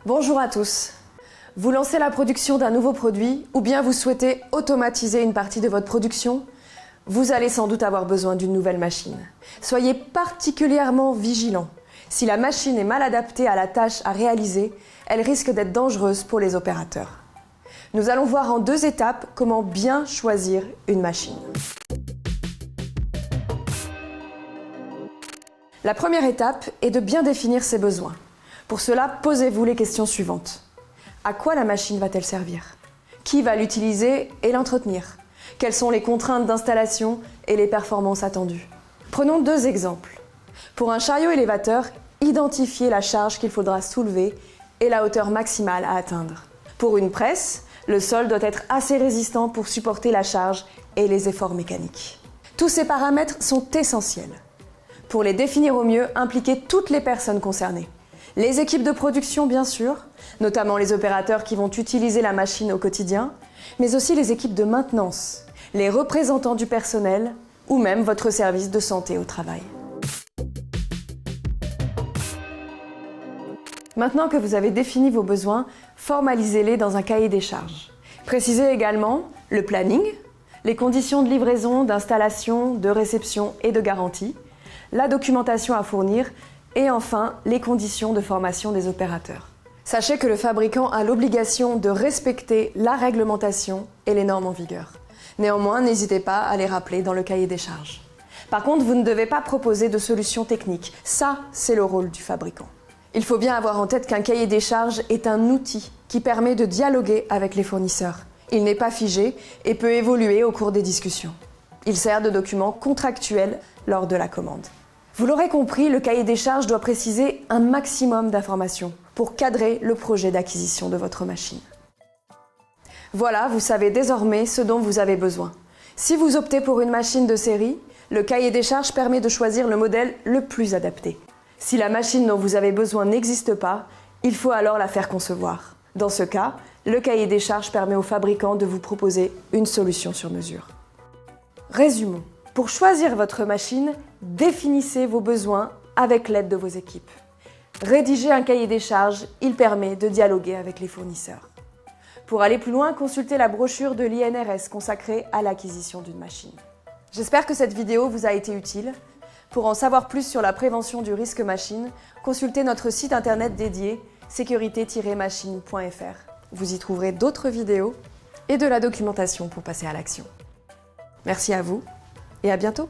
Bonjour à tous. Vous lancez la production d'un nouveau produit ou bien vous souhaitez automatiser une partie de votre production? Vous allez sans doute avoir besoin d'une nouvelle machine. Soyez particulièrement vigilant. Si la machine est mal adaptée à la tâche à réaliser, elle risque d'être dangereuse pour les opérateurs. Nous allons voir en 2 étapes comment bien choisir une machine. La première étape est de bien définir ses besoins. Pour cela, posez-vous les questions suivantes. À quoi la machine va-t-elle servir? Qui va l'utiliser et l'entretenir? Quelles sont les contraintes d'installation et les performances attendues? Prenons 2 exemples. Pour un chariot élévateur, identifiez la charge qu'il faudra soulever et la hauteur maximale à atteindre. Pour une presse, le sol doit être assez résistant pour supporter la charge et les efforts mécaniques. Tous ces paramètres sont essentiels. Pour les définir au mieux, impliquez toutes les personnes concernées. Les équipes de production, bien sûr, notamment les opérateurs qui vont utiliser la machine au quotidien, mais aussi les équipes de maintenance, les représentants du personnel ou même votre service de santé au travail. Maintenant que vous avez défini vos besoins, formalisez-les dans un cahier des charges. Précisez également le planning, les conditions de livraison, d'installation, de réception et de garantie, la documentation à fournir et enfin les conditions de formation des opérateurs. Sachez que le fabricant a l'obligation de respecter la réglementation et les normes en vigueur. Néanmoins, n'hésitez pas à les rappeler dans le cahier des charges. Par contre, vous ne devez pas proposer de solution technique. Ça, c'est le rôle du fabricant. Il faut bien avoir en tête qu'un cahier des charges est un outil qui permet de dialoguer avec les fournisseurs. Il n'est pas figé et peut évoluer au cours des discussions. Il sert de document contractuel lors de la commande. Vous l'aurez compris, le cahier des charges doit préciser un maximum d'informations pour cadrer le projet d'acquisition de votre machine. Voilà, vous savez désormais ce dont vous avez besoin. Si vous optez pour une machine de série, le cahier des charges permet de choisir le modèle le plus adapté. Si la machine dont vous avez besoin n'existe pas, il faut alors la faire concevoir. Dans ce cas, le cahier des charges permet au fabricant de vous proposer une solution sur mesure. Résumons. Pour choisir votre machine, définissez vos besoins avec l'aide de vos équipes. Rédigez un cahier des charges, il permet de dialoguer avec les fournisseurs. Pour aller plus loin, consultez la brochure de l'INRS consacrée à l'acquisition d'une machine. J'espère que cette vidéo vous a été utile. Pour en savoir plus sur la prévention du risque machine, consultez notre site internet dédié sécurité-machine.fr. Vous y trouverez d'autres vidéos et de la documentation pour passer à l'action. Merci à vous et à bientôt.